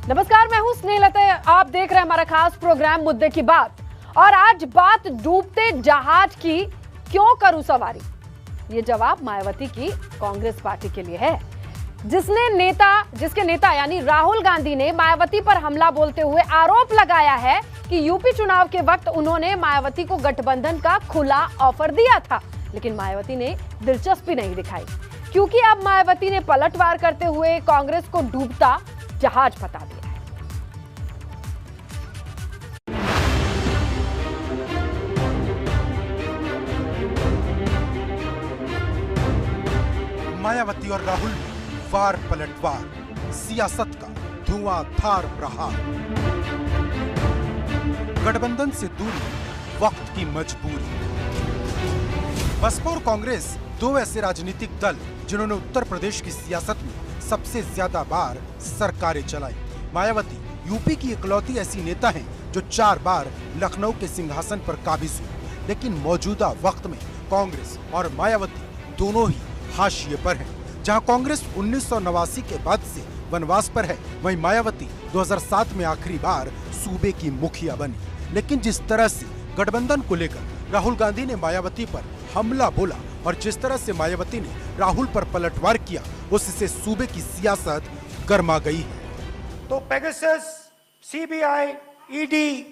नमस्कार, मैं हूं स्नेहलता। आप देख रहे हैं हमारा खास प्रोग्राम मुद्दे की बात। और आज बात डूबते जहाज की। क्यों करूं सवारी? ये जवाब मायावती की कांग्रेस पार्टी के लिए है, जिसके नेता यानी राहुल गांधी ने मायावती पर हमला बोलते हुए आरोप लगाया है कि यूपी चुनाव के वक्त उन्होंने मायावती को गठबंधन का खुला ऑफर दिया था, लेकिन मायावती ने दिलचस्पी नहीं दिखाई, क्योंकि अब मायावती ने पलटवार करते हुए कांग्रेस को डूबता जहाज बता दिया है। मायावती और राहुल में वार पलटवार, सियासत का धुआंधार प्रहार। गठबंधन से दूरी, वक्त की मजबूरी। बसपा और कांग्रेस दो ऐसे राजनीतिक दल जिन्होंने उत्तर प्रदेश की सियासत में सबसे ज्यादा बार सरकारें चलाई। मायावती यूपी की इकलौती ऐसी नेता हैं जो 4 बार लखनऊ के सिंहासन पर काबिज हुई, लेकिन मौजूदा वक्त में कांग्रेस और मायावती दोनों ही हाशिए पर हैं। जहां कांग्रेस 1989 के बाद से वनवास पर है, वहीं मायावती 2007 में आखिरी बार सूबे की मुखिया बनी। लेकिन जिस तरह से गठबंधन को लेकर राहुल गांधी ने मायावती पर हमला बोला और जिस तरह से मायावती ने राहुल पर पलटवार किया, उससे सूबे की सियासत गर्मा गई है। तो पेगासस, सीबीआई, ईडी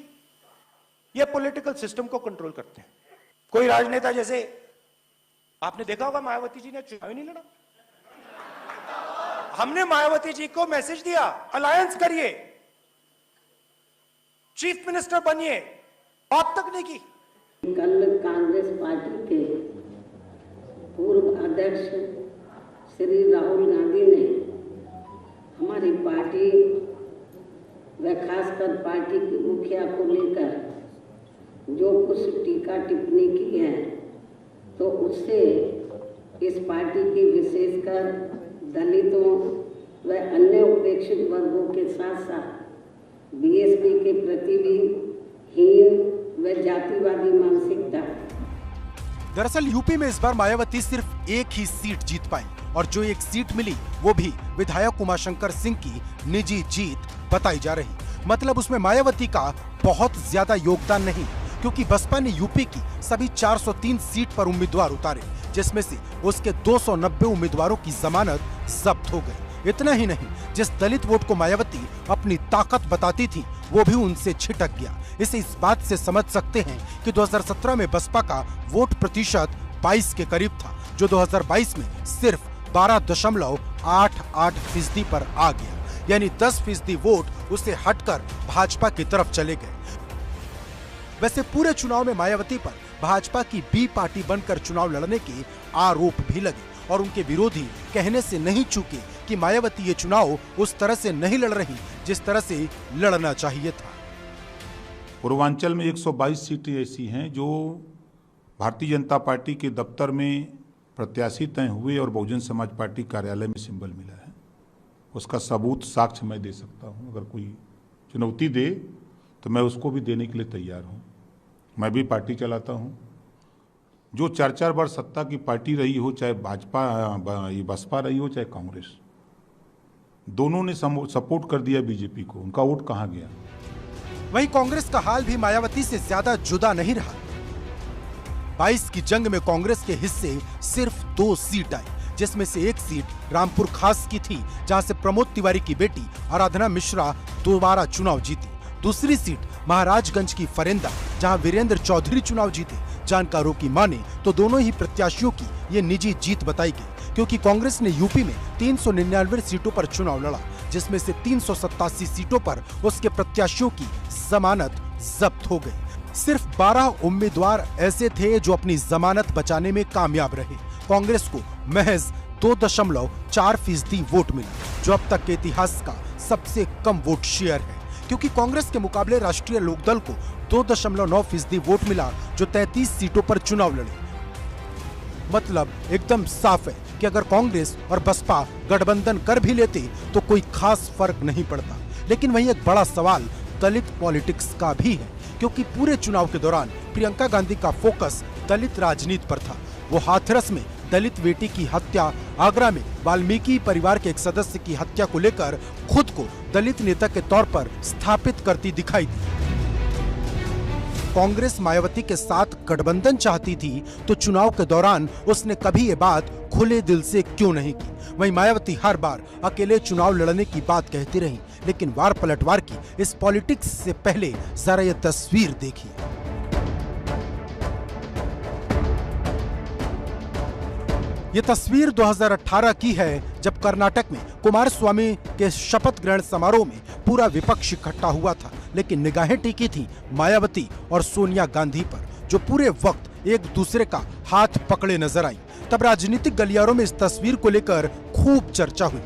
ये पॉलिटिकल सिस्टम को कंट्रोल करते हैं। कोई राजनेता, जैसे आपने देखा होगा मायावती जी ने चुनाव ही नहीं लड़ा। हमने मायावती जी को मैसेज दिया, अलायंस करिए, चीफ मिनिस्टर बनिए, बात तक नहीं की। कल कांग्रेस पार्टी के पूर्व अध्यक्ष श्री राहुल गांधी ने हमारी पार्टी व खासकर पार्टी की मुखिया को लेकर जो कुछ टीका टिप्पणी की है, तो उससे इस पार्टी की विशेषकर दलितों व अन्य उपेक्षित वर्गों के साथ साथ बीएसपी के प्रति भी हीन व जातिवादी मानसिकता। दरअसल यूपी में इस बार मायावती सिर्फ एक ही सीट जीत पाई और जो एक सीट मिली वो भी विधायक उमाशंकर सिंह की निजी जीत बताई जा रही। मतलब उसमें मायावती का बहुत ज्यादा योगदान नहीं, क्योंकि बसपा ने यूपी की सभी 403 सीट पर उम्मीदवार उतारे, जिसमें से उसके 290 उम्मीदवारों की जमानत जब्त हो गई। इतना ही नहीं, जिस दलित वोट को मायावती अपनी ताकत बताती थी, वो भी उनसे छिटक गया। इसे इस बात से समझ सकते हैं कि 2017 में बसपा का वोट प्रतिशत 22 के करीब था, जो 2022 में सिर्फ 12.88% पर आ गया। यानी 10% वोट उसे हटकर भाजपा की तरफ चले गए। वैसे पूरे चुनाव में मायावती पर भाजपा की बी पार्टी बनकर चुनाव लड़ने के आरोप भी लगे और उनके विरोधी कहने से नहीं चूके कि मायावती ये चुनाव उस तरह से नहीं लड़ रही जिस तरह से लड़ना चाहिए था। पूर्वांचल में 122 सीटें ऐसी हैं जो भारतीय जनता पार्टी के दफ्तर में प्रत्याशी तय हुए और बहुजन समाज पार्टी कार्यालय में सिंबल मिला है। उसका सबूत, साक्ष्य मैं दे सकता हूं। अगर कोई चुनौती दे तो मैं उसको भी देने के लिए तैयार हूं। मैं भी पार्टी चलाता हूं। जो 4-4 बार सत्ता की पार्टी रही हो, चाहे बसपा रही हो चाहे कांग्रेस, दोनों ने सपोर्ट कर दिया बीजेपी को। उनका वोट कहां गया? वहीं कांग्रेस का हाल भी मायावती से ज्यादा जुदा नहीं रहा। 22 की जंग में कांग्रेस के हिस्से सिर्फ 2 सीट आई, जिसमें से एक सीट रामपुर खास की थी, जहां से प्रमोद तिवारी की बेटी आराधना मिश्रा दोबारा चुनाव जीती। दूसरी सीट महाराजगंज की फरेंदा, जहां वीरेंद्र चौधरी चुनाव जीते। जानकारों की माने तो दोनों ही प्रत्याशियों की ये निजी जीत बताई गई, क्योंकि कांग्रेस ने यूपी में 399 सीटों पर चुनाव लड़ा, जिसमें से 387 सीटों पर उसके प्रत्याशियों की जमानत जब्त हो गई। सिर्फ 12 उम्मीदवार ऐसे थे जो अपनी जमानत बचाने में कामयाब रहे। कांग्रेस को महज 2.4% वोट मिला, जो अब तक के इतिहास का सबसे कम वोट शेयर है, क्योंकि कांग्रेस के मुकाबले राष्ट्रीय लोकदल को 2.9% वोट मिला, जो 33 सीटों पर चुनाव लड़े। मतलब एकदम साफ है कि अगर कांग्रेस और बसपा गठबंधन कर भी लेते तो कोई खास फर्क नहीं पड़ता। लेकिन वहीं एक बड़ा सवाल दलित पॉलिटिक्स का भी है, क्योंकि पूरे चुनाव के दौरान प्रियंका गांधी का फोकस दलित राजनीति पर था। वो हाथरस में दलित बेटी की हत्या, आगरा में वाल्मीकि परिवार के एक सदस्य की हत्या को लेकर खुद को दलित नेता के तौर पर स्थापित करती दिखाई दी। कांग्रेस मायावती के साथ गठबंधन चाहती थी तो चुनाव के दौरान उसने कभी ये बात खुले दिल से क्यों नहीं की। वहीं मायावती हर बार अकेले चुनाव लड़ने की बात कहती रही, लेकिन वार पलटवार की इस पॉलिटिक्स से पहले जरा ये तस्वीर देखिए। ये तस्वीर 2018 की है, जब कर्नाटक में कुमारस्वामी के शपथ ग्रहण समारोह में पूरा विपक्ष इकट्ठा हुआ था, लेकिन निगाहें टिकी थी मायावती और सोनिया गांधी पर, जो पूरे वक्त एक दूसरे का हाथ पकड़े नजर आई। तब राजनीतिक गलियारों में इस तस्वीर को लेकर खूब चर्चा हुई।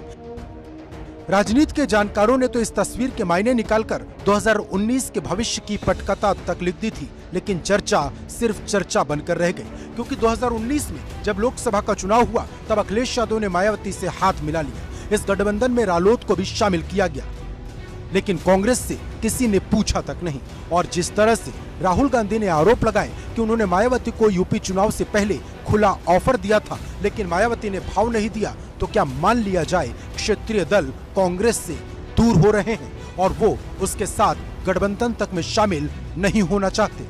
राजनीति के जानकारों ने तो इस तस्वीर के मायने निकालकर 2019 के भविष्य की पटकथा तक लिख दी थी, लेकिन चर्चा सिर्फ चर्चा बनकर रह गई, क्योंकि 2019 में जब लोकसभा का चुनाव हुआ तब अखिलेश यादव ने मायावती से हाथ मिला लिया। इस गठबंधन में रालोद को भी शामिल किया गया, लेकिन कांग्रेस से किसी ने पूछा तक नहीं। और जिस तरह से राहुल गांधी ने आरोप लगाए कि उन्होंने मायावती को यूपी चुनाव से पहले खुला ऑफर दिया था, लेकिन मायावती ने भाव नहीं दिया, तो क्या मान लिया जाए क्षेत्रीय दल कांग्रेस से दूर हो रहे हैं और वो उसके साथ गठबंधन तक में शामिल नहीं होना चाहते?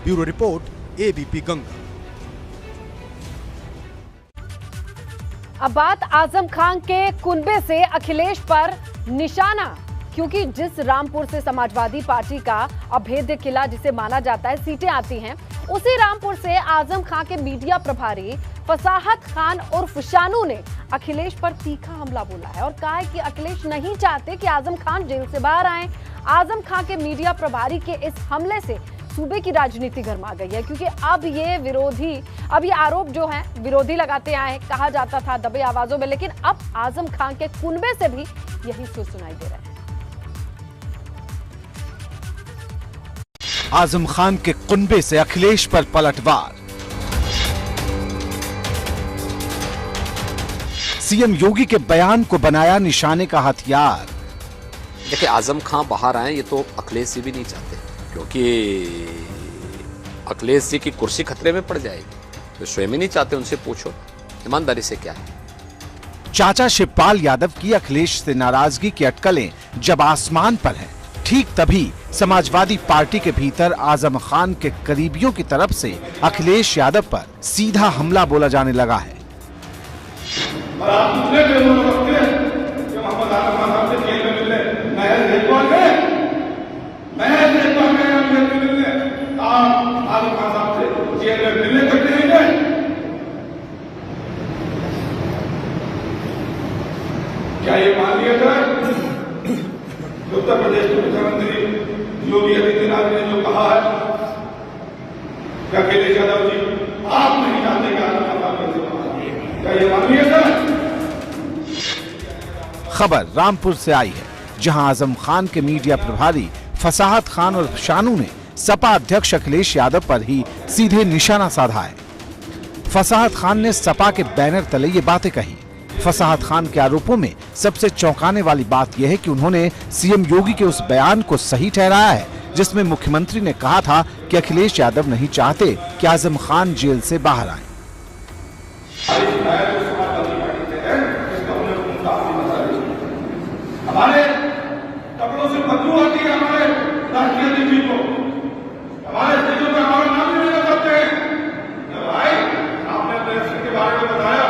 Bureau report, ABP Ganga. अब बात आजम खान के कुनबे से अखिलेश पर निशाना, क्योंकि जिस रामपुर से समाजवादी पार्टी का अभेद्य किला जिसे माना जाता है सीटें आती हैं, उसी रामपुर से आजम खान के मीडिया प्रभारी फसाहत खान उर्फ शानू ने अखिलेश पर तीखा हमला बोला है और कहा है कि अखिलेश नहीं चाहते कि आजम खान जेल से बाहर आए। आजम खान के मीडिया प्रभारी के इस हमले से सूबे की राजनीति गर्मा गई है, क्योंकि अब ये आरोप जो है विरोधी लगाते आए, कहा जाता था दबे आवाजों में, लेकिन अब आजम खान के कुनबे से भी यही सुर सुनाई दे रहा है। आजम खान के कुनबे से अखिलेश पर पलटवार। सीएम योगी के बयान को बनाया निशाने का हथियार। देखिए, आजम खान बाहर आए ये तो अखिलेश जी भी नहीं चाहते, क्योंकि अखिलेश जी की कुर्सी खतरे में पड़ जाएगी, तो स्वयं ही नहीं चाहते। उनसे पूछो ईमानदारी से क्या है। चाचा शिवपाल यादव की अखिलेश से नाराजगी की अटकलें जब आसमान पर हैं, ठीक तभी समाजवादी पार्टी के भीतर आजम खान के करीबियों की तरफ से अखिलेश यादव पर सीधा हमला बोला जाने लगा है। क्या ये मान लिया जाए? उत्तर प्रदेश के मुख्यमंत्री योगी आदित्यनाथ ने जो कहा है कि अखिलेश यादव जी आप नहीं जानते कि आजम खान कैसे बाहर, क्या ये मान लिया जाए? खबर रामपुर से आई है, जहां आजम खान के मीडिया प्रभारी फसाहत खान और शानू ने सपा अध्यक्ष अखिलेश यादव पर ही सीधे निशाना साधा है। फसाहत खान ने सपा के बैनर तले ये बातें कही। फसाहत खान के आरोपों में सबसे चौंकाने वाली बात यह है कि उन्होंने सीएम योगी के उस बयान को सही ठहराया है, जिसमें मुख्यमंत्री ने कहा था कि अखिलेश यादव नहीं चाहते कि आजम खान जेल से बाहर आए। हमारे कपड़ों से बदबू आती है, हमारे राष्ट्रीय अध्यक्ष को, हमारे स्टेजों पर हमारा नाम नहीं लेना चाहते हैं। भाई, आपने अपने रक्षण के बारे में बताया,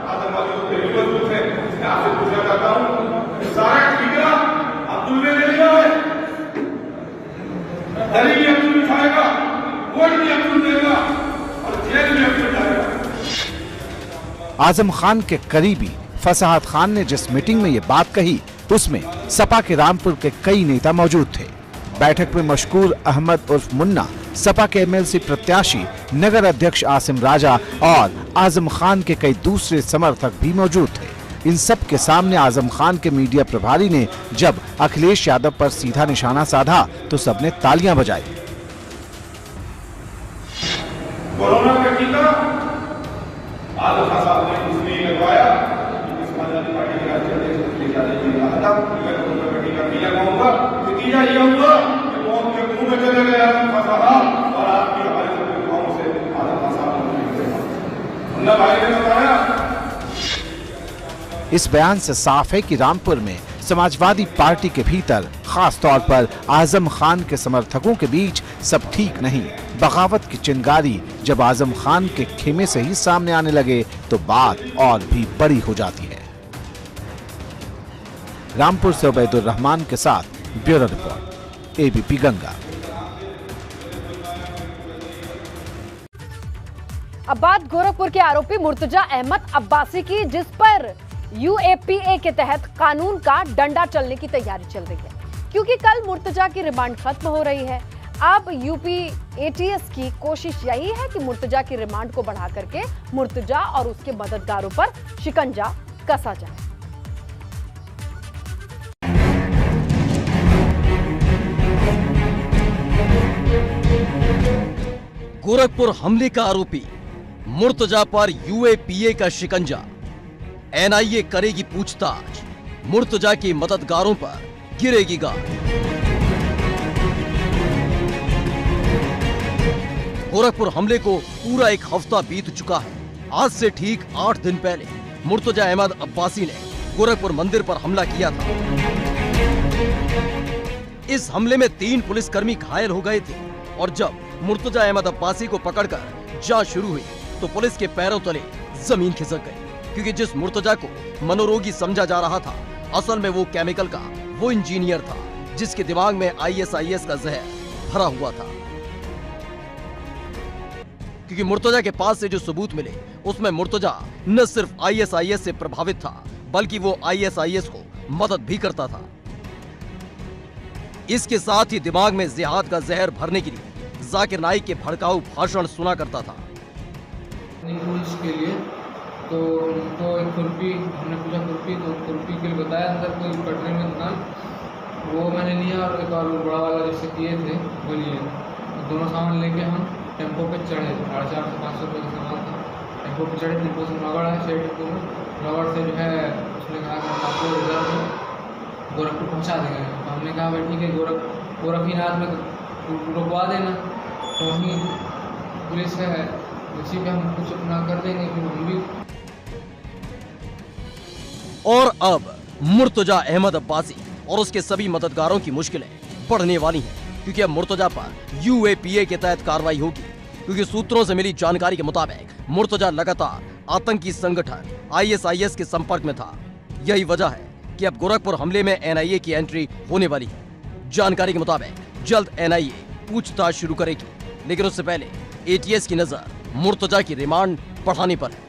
आतंकवादियों के विरोध थे, मैं आपसे पूछना चाहता हूँ, सारा ठिकाना अब्दुल ने ले लिया है, दरी भी अब्दुल उठाएगा, वोट भी अब्दुल देगा और जेल में अब्दुल जाएगा। आजम खान के करीबी फसाहत खान ने जिस मीटिंग में ये बात कही, उसमें सपा के रामपुर के कई नेता मौजूद थे। बैठक में मशकूर अहमद उर्फ मुन्ना, सपा के एमएलसी प्रत्याशी, नगर अध्यक्ष आसिम राजा और आजम खान के कई दूसरे समर्थक भी मौजूद थे। इन सब के सामने आजम खान के मीडिया प्रभारी ने जब अखिलेश यादव पर सीधा निशाना साधा तो सबने तालियां बजाई। कोरोना का टीका आजम खान साहब ने इसलिए लगवाया, समाजवादी पार्टी के राष्ट्रीय अध्यक्ष अखिलेश यादव जी ने कहा था कि मैं कोरोना का टीका नहीं लगाऊंगा, नतीजा ये हुआ कि मौत के मुंह में चले गए आजम खान साहब। मुन्ना भाई ने बताया। इस बयान से साफ है कि रामपुर में समाजवादी पार्टी के भीतर खास तौर पर आजम खान के समर्थकों के बीच सब ठीक नहीं। बगावत की चिंगारी जब आजम खान के खेमे से ही सामने आने लगे तो बात और भी बड़ी हो जाती है। रामपुर से उबैदुर रहमान के साथ ब्यूरो रिपोर्ट, एबीपी गंगा। अब बात गोरखपुर के आरोपी मुर्तजा अहमद अब्बासी की, जिस पर यूएपीए के तहत कानून का डंडा चलने की तैयारी चल रही है, क्योंकि कल मुर्तजा की रिमांड खत्म हो रही है। अब यूपी एटीएस की कोशिश यही है कि मुर्तजा की रिमांड को बढ़ा करके मुर्तजा और उसके मददगारों पर शिकंजा कसा जाए। गोरखपुर हमले का आरोपी मुर्तजा पर यूएपीए का शिकंजा, एनआईए करेगी पूछताछ, मुर्तजा के मददगारों पर गिरेगी गाज। गोरखपुर हमले को पूरा एक हफ्ता बीत चुका है। आज से ठीक 8 दिन पहले मुर्तजा अहमद अब्बासी ने गोरखपुर मंदिर पर हमला किया था। इस हमले में 3 पुलिसकर्मी घायल हो गए थे और जब मुर्तजा अहमद अब्बासी को पकड़कर जांच शुरू हुई तो पुलिस के पैरों तले जमीन खिसक गई, क्योंकि जिस मुर्तजा को मनोरोगी समझा जा रहा था, असल में वो केमिकल का वो इंजीनियर था जिसके दिमाग में आईएसआईएस का जहर भरा हुआ था। क्योंकि मुर्तजा के पास से जो सबूत मिले उसमें मुर्तजा न सिर्फ आईएसआईएस से प्रभावित था बल्कि वो आईएसआईएस को मदद भी करता था। इसके साथ ही दिमाग में जिहाद का जहर भरने के लिए जाकिर नाइक के भड़काऊ भाषण सुना करता था। पुलिस के लिए तो उनको एक खुरपी, हमने पूछा खुरपी, तो खुरपी के लिए बताया अंदर कोई कटरे में दुकान, वो मैंने लिया और एक और बड़ा वाला जैसे किए थे वो लिए। तो दोनों सामान लेके हम टेम्पो पे चढ़े, 450 से 500 रुपये का सामान था। टेम्पो पे चढ़े, टेम्पो से नगड़ है, शेर टेम्पो में नगड़ से जो है उसने कहा कि आपको रिजर्व में गोरखपुर पहुँचा देंगे। तो हमने कहा भाई ठीक है, गोरखनाथ में रुकवा देना, तो वहीं पुलिस है उसी पे हम कुछ अपना कर देंगे, फिर हम भी। और अब मुर्तजा अहमद अब्बासी और उसके सभी मददगारों की मुश्किलें बढ़ने वाली हैं, क्योंकि अब मुर्तजा पर यूएपीए के तहत कार्रवाई होगी। क्योंकि सूत्रों से मिली जानकारी के मुताबिक मुर्तजा लगातार आतंकी संगठन आईएसआईएस के संपर्क में था। यही वजह है कि अब गोरखपुर हमले में एनआईए की एंट्री होने वाली है। जानकारी के मुताबिक जल्द एनआईए पूछताछ शुरू करेगी, लेकिन उससे पहले एटीएस की नजर मुर्तजा की रिमांड बढ़ाने पर है,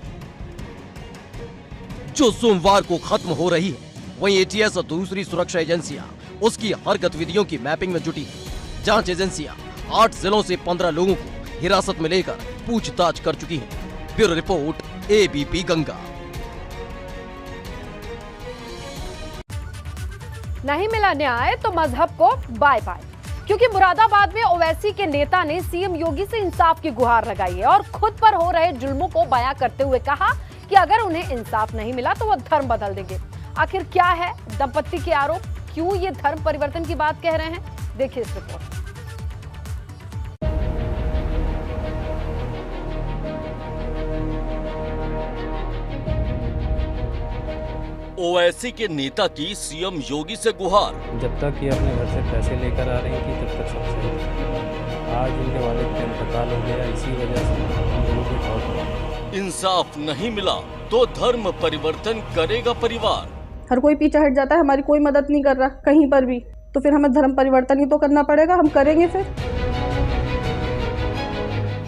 जो सोमवार को खत्म हो रही है। वहीं एटीएस और दूसरी सुरक्षा एजेंसियां उसकी हर गतिविधियों की मैपिंग में जुटी है। जांच एजेंसियां 8 जिलों से 15 लोगों को हिरासत में लेकर पूछताछ कर चुकी हैं। Bureau report, ABP Ganga. नहीं मिला न्याय तो मजहब को बाय बाय, क्योंकि मुरादाबाद में ओवैसी के नेता ने सीएम योगी से इंसाफ की गुहार लगाई है और खुद पर हो रहे जुल्मों को बयां करते हुए कहा कि अगर उन्हें इंसाफ नहीं मिला तो वो धर्म बदल देंगे। आखिर क्या है दंपत्ति के आरोप, क्यों ये धर्म परिवर्तन की बात कह रहे हैं, देखिए इस रिपोर्ट। ओवैसी के नेता की सीएम योगी से गुहार। जब तक ये अपने घर से पैसे लेकर आ रही थी तब तक सब सही था। आज इनके वालिद का इंतकाल हो गया, इसी वजह से हम लोगों को बहुत इंसाफ नहीं मिला तो धर्म परिवर्तन करेगा परिवार। हर कोई पीछे हट जाता है, हमारी कोई मदद नहीं कर रहा कहीं पर भी, तो फिर हमें धर्म परिवर्तन ही तो करना पड़ेगा। हम करेंगे फिर।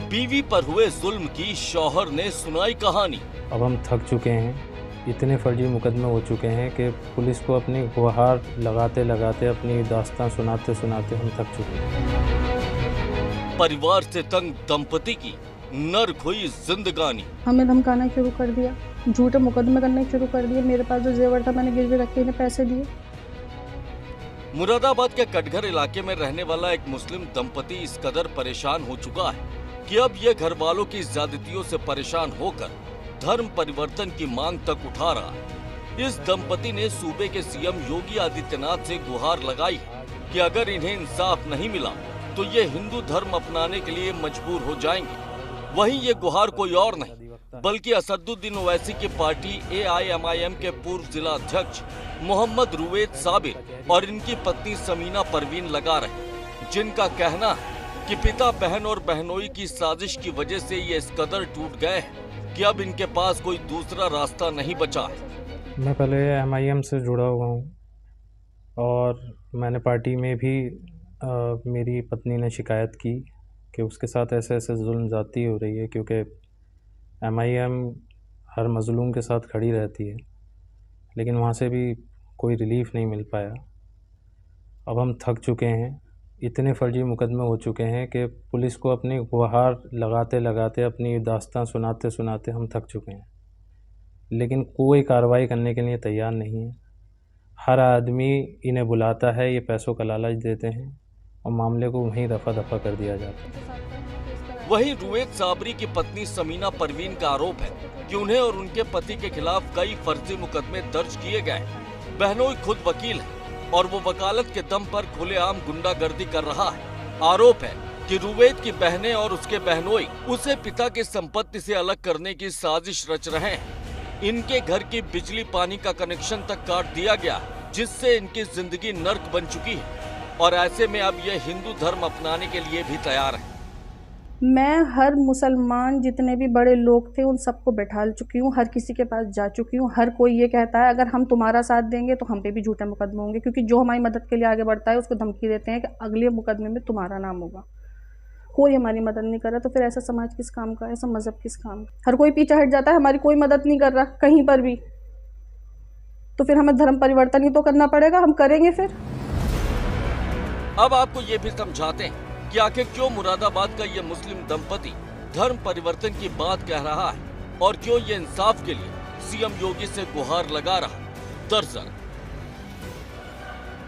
बीवी पर हुए जुल्म की शौहर ने सुनाई कहानी। अब हम थक चुके हैं, इतने फर्जी मुकदमे हो चुके हैं कि पुलिस को अपनी गुहार लगाते लगाते, अपनी दास्तां सुनाते सुनाते हम थक चुके हैं। परिवार से तंग दंपति की नर्क हुई जिंदगानी। हमें धमकाना शुरू कर दिया, झूठे मुकदमे करने शुरू कर दिए। मेरे पास जो जेवर था मैंने गिरवी रखे, इन्हें पैसे दिए। मुरादाबाद के कटघर इलाके में रहने वाला एक मुस्लिम दंपति इस कदर परेशान हो चुका है कि अब ये घर वालों की ज्यादतियों से परेशान होकर धर्म परिवर्तन की मांग तक उठा रहा है। इस दंपति ने सूबे के सीएम योगी आदित्यनाथ से गुहार लगाई कि अगर इन्हें इंसाफ नहीं मिला तो ये हिंदू धर्म अपनाने के लिए मजबूर हो जाएंगे। वहीं ये गुहार कोई और नहीं, बल्कि असदुद्दीन ओवैसी की पार्टी AIMIM के पूर्व जिला अध्यक्ष मोहम्मद रुवेद साबिर और इनकी पत्नी समीना परवीन लगा रहे, जिनका कहना है कि पिता बहन और बहनोई की साजिश की वजह से ये इस कदर टूट गए हैं कि अब इनके पास कोई दूसरा रास्ता नहीं बचा है। मैं पहले MIM से जुड़ा हुआ हूँ और मैंने पार्टी में भी मेरी पत्नी ने शिकायत की कि उसके साथ ऐसे ऐसे जुल्म ज़्यादती हो रही है, क्योंकि MIM हर मज़लूम के साथ खड़ी रहती है, लेकिन वहाँ से भी कोई रिलीफ नहीं मिल पाया। अब हम थक चुके हैं, इतने फर्जी मुकदमे हो चुके हैं कि पुलिस को अपनी गुहार लगाते लगाते, अपनी दास्तां सुनाते सुनाते हम थक चुके हैं, लेकिन कोई कार्रवाई करने के लिए तैयार नहीं है। हर आदमी इन्हें बुलाता है, ये पैसों का लालच देते हैं और मामले को वहीं रफा दफा कर दिया जाता है। वहीं रुवेद साबरी की पत्नी समीना परवीन का आरोप है कि उन्हें और उनके पति के खिलाफ कई फर्जी मुकदमे दर्ज किए गए। बहनोई खुद वकील है और वो वकालत के दम पर खुलेआम गुंडागर्दी कर रहा है। आरोप है कि रुवेद की बहनें और उसके बहनोई उसे पिता की संपत्ति से अलग करने की साजिश रच रहे हैं। इनके घर की बिजली पानी का कनेक्शन तक काट दिया गया, जिससे इनकी जिंदगी नर्क बन चुकी है और ऐसे में अब ये हिंदू धर्म अपनाने के लिए भी तैयार है। मैं हर मुसलमान जितने भी बड़े लोग थे उन सबको बैठा चुकी हूँ, हर किसी के पास जा चुकी हूँ। हर कोई ये कहता है अगर हम तुम्हारा साथ देंगे तो हम पे भी झूठे मुकदमे होंगे, क्योंकि जो हमारी मदद के लिए आगे बढ़ता है उसको धमकी देते हैं कि अगले मुकदमे में तुम्हारा नाम होगा। कोई हमारी मदद नहीं कर रहा, तो फिर ऐसा समाज किस काम का, ऐसा मजहब किस काम का? हर कोई पीछे हट जाता है, हमारी कोई मदद नहीं कर रहा कहीं पर भी, तो फिर हमें धर्म परिवर्तन ही तो करना पड़ेगा। हम करेंगे फिर। अब आपको ये भी समझाते हैं कि आखिर क्यों मुरादाबाद का ये मुस्लिम दंपति धर्म परिवर्तन की बात कह रहा है और क्यों ये इंसाफ के लिए सीएम योगी से गुहार लगा रहा। दरअसल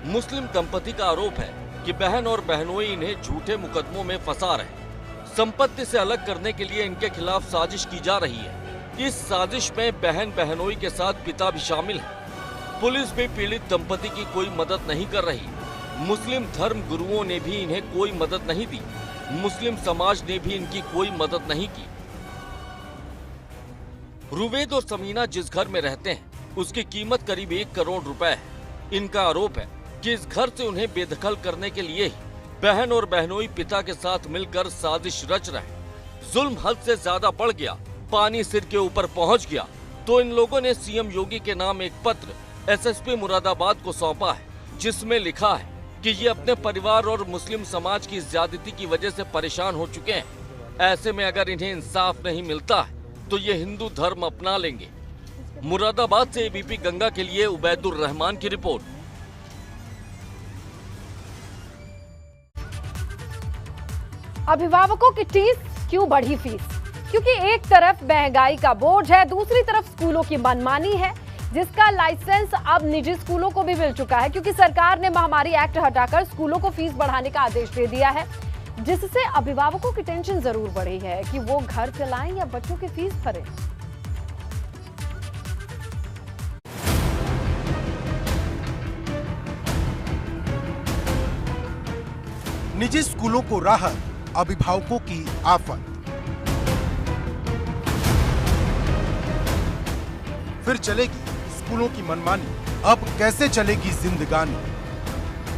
मुस्लिम दंपति का आरोप है कि बहन और बहनोई इन्हें झूठे मुकदमों में फंसा रहे। संपत्ति से अलग करने के लिए इनके खिलाफ साजिश की जा रही है। इस साजिश में बहन बहनोई के साथ पिता भी शामिल है। पुलिस भी पीड़ित दंपति की कोई मदद नहीं कर रही। मुस्लिम धर्म गुरुओं ने भी इन्हें कोई मदद नहीं दी। मुस्लिम समाज ने भी इनकी कोई मदद नहीं की। रुवेद और समीना जिस घर में रहते हैं उसकी कीमत करीब 1 करोड़ रुपए है। इनका आरोप है कि इस घर से उन्हें बेदखल करने के लिए ही बहन और बहनोई पिता के साथ मिलकर साजिश रच रहे। जुल्म हद से ज्यादा बढ़ गया, पानी सिर के ऊपर पहुंच गया, तो इन लोगों ने सीएम योगी के नाम एक पत्र SSP मुरादाबाद को सौंपा है, जिसमें लिखा है कि ये अपने परिवार और मुस्लिम समाज की ज्यादती की वजह से परेशान हो चुके हैं। ऐसे में अगर इन्हें इंसाफ नहीं मिलता है तो ये हिंदू धर्म अपना लेंगे। मुरादाबाद से ABP गंगा के लिए उबैदुर रहमान की रिपोर्ट। अभिभावकों की क्यों बढ़ी फीस? क्योंकि एक तरफ महंगाई का बोझ है, दूसरी तरफ स्कूलों की मनमानी है, जिसका लाइसेंस अब निजी स्कूलों को भी मिल चुका है, क्योंकि सरकार ने महामारी एक्ट हटाकर स्कूलों को फीस बढ़ाने का आदेश दे दिया है, जिससे अभिभावकों की टेंशन जरूर बढ़ी है कि वो घर चलाएं या बच्चों की फीस भरें। निजी स्कूलों को राहत, अभिभावकों की आफत। फिर चलेगी स्कूलों की मनमानी, अब कैसे चलेगी जिंदगानी?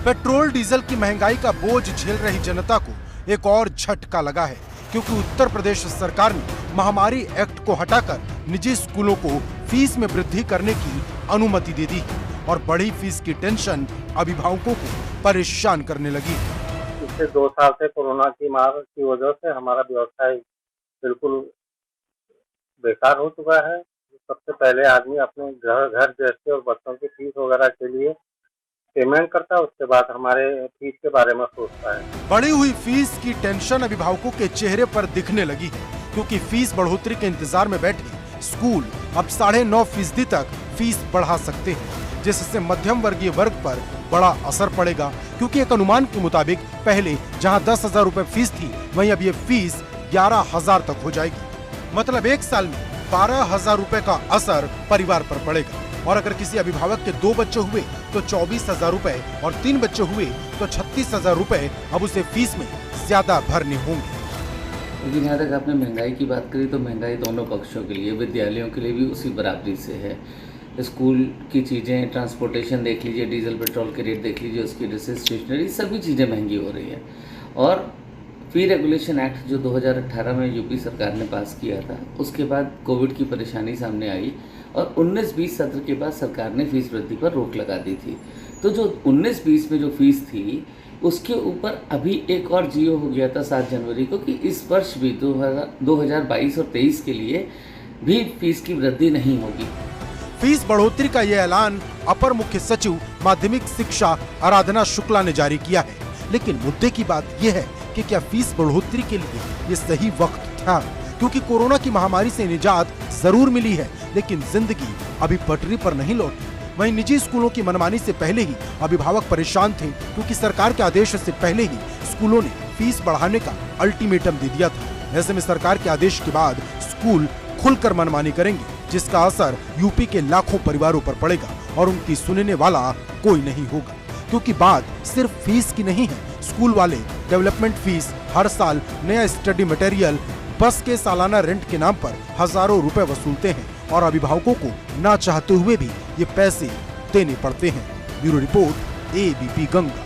पेट्रोल डीजल की महंगाई का बोझ झेल रही जनता को एक और झटका लगा है, क्योंकि उत्तर प्रदेश सरकार ने महामारी एक्ट को हटाकर निजी स्कूलों को फीस में वृद्धि करने की अनुमति दे दी और बड़ी फीस की टेंशन अभिभावकों को परेशान करने लगी। पिछले 2 साल से कोरोना की मार की वजह से हमारा व्यवसाय बिल्कुल बेकार हो चुका है। सबसे पहले आदमी अपने घर जैसे और बच्चों की फीस वगैरह के लिए पेमेंट करता है, उसके बाद हमारे फीस के बारे में सोचता है। बढ़ी हुई फीस की टेंशन अभिभावकों के चेहरे पर दिखने लगी है, क्योंकि फीस बढ़ोतरी के इंतजार में बैठे स्कूल अब 9.5% तक फीस बढ़ा सकते हैं, जिससे मध्यम वर्गीय वर्ग पर बड़ा असर पड़ेगा। क्योंकि एक अनुमान के मुताबिक पहले जहां 10,000 रुपए फीस थी, वहीं अब ये फीस 11,000 तक हो जाएगी। मतलब 1 साल में 12,000 रुपए का असर परिवार पर पड़ेगा। और अगर किसी अभिभावक के 2 बच्चे हुए तो 24,000 रुपए और 3 बच्चे हुए तो 36,000 रुपए अब उसे फीस में ज्यादा भरने होंगे। लेकिन यहाँ तक आपने महंगाई की बात करी तो महंगाई दोनों पक्षों के लिए, विद्यालयों के लिए भी उसी बराबरी से है। स्कूल की चीज़ें, ट्रांसपोर्टेशन देख लीजिए, डीजल पेट्रोल के रेट देख लीजिए, उसकी वजह से स्टेशनरी सभी चीज़ें महंगी हो रही है। और फी रेगुलेशन एक्ट जो 2018 में यूपी सरकार ने पास किया था, उसके बाद कोविड की परेशानी सामने आई और 19-20 सत्र के बाद सरकार ने फीस वृद्धि पर रोक लगा दी थी। तो जो 19-20 में जो फीस थी उसके ऊपर अभी एक और जियो हो गया था 7 जनवरी को कि इस वर्ष भी 2022 और 23 के लिए भी फीस की वृद्धि नहीं होगी। फीस बढ़ोतरी का यह ऐलान अपर मुख्य सचिव माध्यमिक शिक्षा आराधना शुक्ला ने जारी किया है, लेकिन मुद्दे की बात यह है कि क्या फीस बढ़ोतरी के लिए ये सही वक्त था? क्योंकि कोरोना की महामारी से निजात जरूर मिली है, लेकिन जिंदगी अभी पटरी पर नहीं लौटी। वहीं निजी स्कूलों की मनमानी से पहले ही अभिभावक परेशान थे, क्योंकि सरकार के आदेश से पहले ही स्कूलों ने फीस बढ़ाने का अल्टीमेटम दे दिया था। ऐसे में सरकार के आदेश के बाद स्कूल खुलकर मनमानी करेंगे, जिसका असर यूपी के लाखों परिवारों पर पड़ेगा और उनकी सुनने वाला कोई नहीं होगा। क्योंकि बात सिर्फ फीस की नहीं है, स्कूल वाले डेवलपमेंट फीस, हर साल नया स्टडी मटेरियल, बस के सालाना रेंट के नाम पर हजारों रुपए वसूलते हैं और अभिभावकों को ना चाहते हुए भी ये पैसे देने पड़ते हैं। Bureau report, ABP Ganga.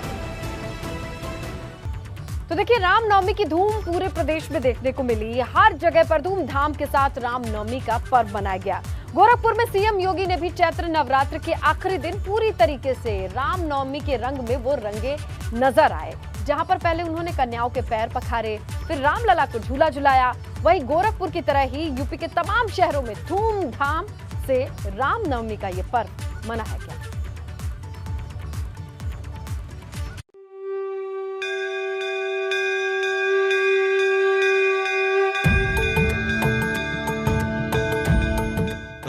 तो देखिए, रामनवमी की धूम पूरे प्रदेश में देखने को मिली। हर जगह पर धूमधाम के साथ रामनवमी का पर्व मनाया गया। गोरखपुर में सीएम योगी ने भी चैत्र नवरात्र के आखिरी दिन पूरी तरीके से रामनवमी के रंग में वो रंगे नजर आए, जहां पर पहले उन्होंने कन्याओं के पैर पखारे, फिर रामलला को झूला झुलाया। वहीं गोरखपुर की तरह ही यूपी के तमाम शहरों में धूमधाम से रामनवमी का ये पर्व मनाया गया।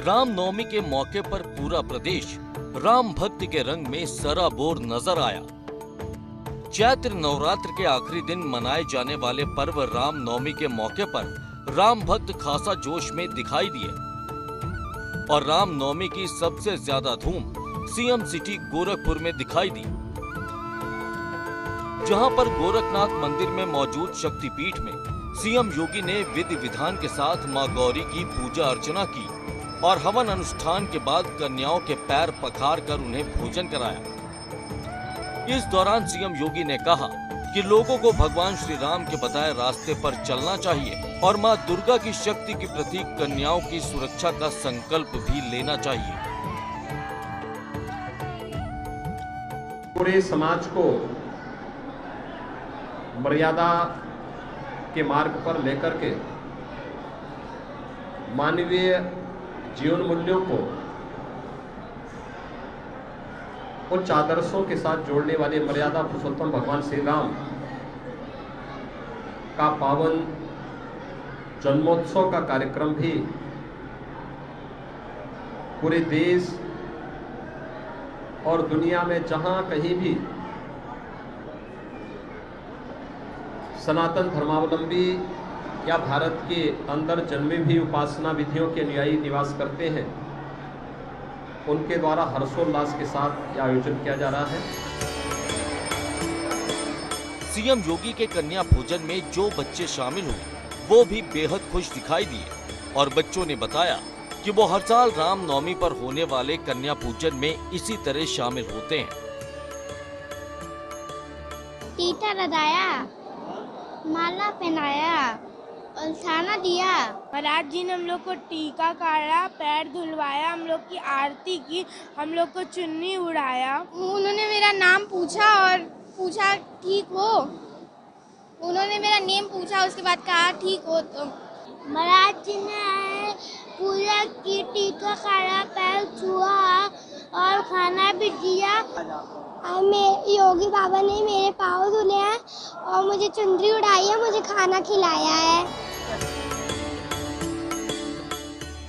रामनवमी के मौके पर पूरा प्रदेश राम भक्ति के रंग में सराबोर नजर आया। चैत्र नवरात्र के आखिरी दिन मनाए जाने वाले पर्व रामनवमी के मौके पर राम भक्त खासा जोश में दिखाई दिए और रामनवमी की सबसे ज्यादा धूम सीएम सिटी गोरखपुर में दिखाई दी, जहां पर गोरखनाथ मंदिर में मौजूद शक्तिपीठ में सीएम योगी ने विधि विधान के साथ मां गौरी की पूजा अर्चना की और हवन अनुष्ठान के बाद कन्याओं के पैर पखार कर उन्हें भोजन कराया। इस दौरान सीएम योगी ने कहा कि लोगों को भगवान श्री राम के बताए रास्ते पर चलना चाहिए और मां दुर्गा की शक्ति की प्रतीक कन्याओं की सुरक्षा का संकल्प भी लेना चाहिए। पूरे समाज को मर्यादा के मार्ग पर लेकर के मानवीय जीवन मूल्यों को उच्च आदर्शों के साथ जोड़ने वाले मर्यादा पुरुषोत्तम भगवान श्री राम का पावन जन्मोत्सव का कार्यक्रम भी पूरे देश और दुनिया में जहां कहीं भी सनातन धर्मावलंबी या भारत के अंदर जन्मे भी उपासना विधियों के अनुयायी निवास करते हैं, उनके द्वारा हर्षोल्लास के साथ यह आयोजन किया जा रहा है। सीएम योगी के कन्या पूजन में जो बच्चे शामिल हुए वो भी बेहद खुश दिखाई दिए और बच्चों ने बताया कि वो हर साल रामनवमी पर होने वाले कन्या पूजन में इसी तरह शामिल होते हैं। टीका लगाया, माला पहनाया और खाना दिया। महाराज जी ने हम लोग को टीका काटा, पैर धुलवाया, हम लोग की आरती की, हम लोग को चुन्नी उड़ाया। उन्होंने मेरा नाम पूछा और पूछा ठीक हो। उन्होंने मेरा नेम पूछा, उसके बाद कहा ठीक हो। तो महाराज जी ने पूजा की, टीका काटा, पैर छुआ और खाना भी दिया। योगी बाबा ने मेरे पाँव धुले हैं और मुझे चुंदरी उड़ाई है, मुझे खाना खिलाया है।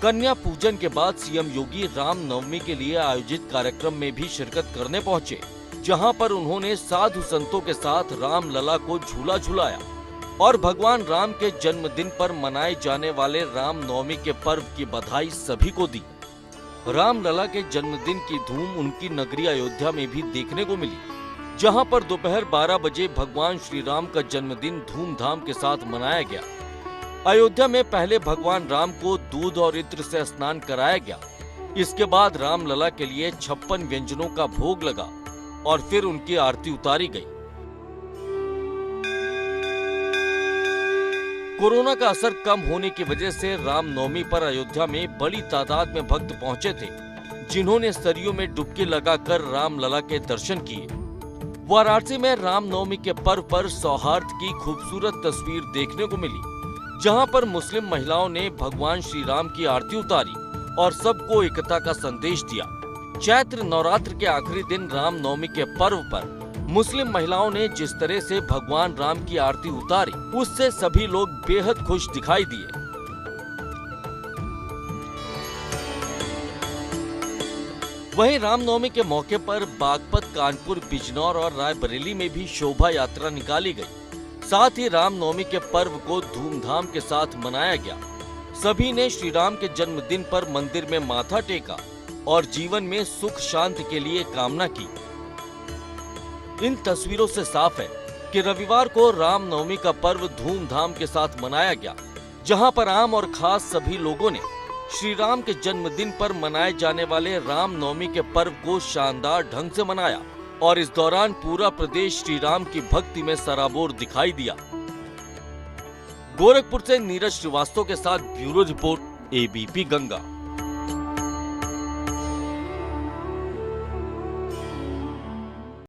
कन्या पूजन के बाद सीएम योगी रामनवमी के लिए आयोजित कार्यक्रम में भी शिरकत करने पहुंचे, जहां पर उन्होंने साधु संतों के साथ रामलला को झूला झुलाया और भगवान राम के जन्मदिन पर मनाए जाने वाले रामनवमी के पर्व की बधाई सभी को दी। रामलला के जन्मदिन की धूम उनकी नगरी अयोध्या में भी देखने को मिली, जहां पर दोपहर 12 बजे भगवान श्री राम का जन्मदिन धूमधाम के साथ मनाया गया। अयोध्या में पहले भगवान राम को दूध और इत्र से स्नान कराया गया। इसके बाद रामलला के लिए 56 व्यंजनों का भोग लगा और फिर उनकी आरती उतारी गई। कोरोना का असर कम होने की वजह से रामनवमी पर अयोध्या में बड़ी तादाद में भक्त पहुंचे थे, जिन्होंने सरयू में डुबकी लगाकर रामलला के दर्शन किए। वाराणसी में रामनवमी के पर्व पर सौहार्द की खूबसूरत तस्वीर देखने को मिली, जहां पर मुस्लिम महिलाओं ने भगवान श्री राम की आरती उतारी और सबको एकता का संदेश दिया। चैत्र नवरात्र के आखिरी दिन रामनवमी के पर्व पर मुस्लिम महिलाओं ने जिस तरह से भगवान राम की आरती उतारी, उससे सभी लोग बेहद खुश दिखाई दिए। वहीं रामनवमी के मौके पर बागपत, कानपुर, बिजनौर और रायबरेली में भी शोभा यात्रा निकाली गई। साथ ही रामनवमी के पर्व को धूमधाम के साथ मनाया गया। सभी ने श्री राम के जन्मदिन पर मंदिर में माथा टेका और जीवन में सुख शांति के लिए कामना की। इन तस्वीरों से साफ है कि रविवार को रामनवमी का पर्व धूमधाम के साथ मनाया गया, जहां पर आम और खास सभी लोगों ने श्री राम के जन्मदिन पर मनाए जाने वाले रामनवमी के पर्व को शानदार ढंग से मनाया और इस दौरान पूरा प्रदेश श्री राम की भक्ति में सराबोर दिखाई दिया। गोरखपुर से नीरज श्रीवास्तव के साथ ब्यूरो रिपोर्ट, एबीपी गंगा।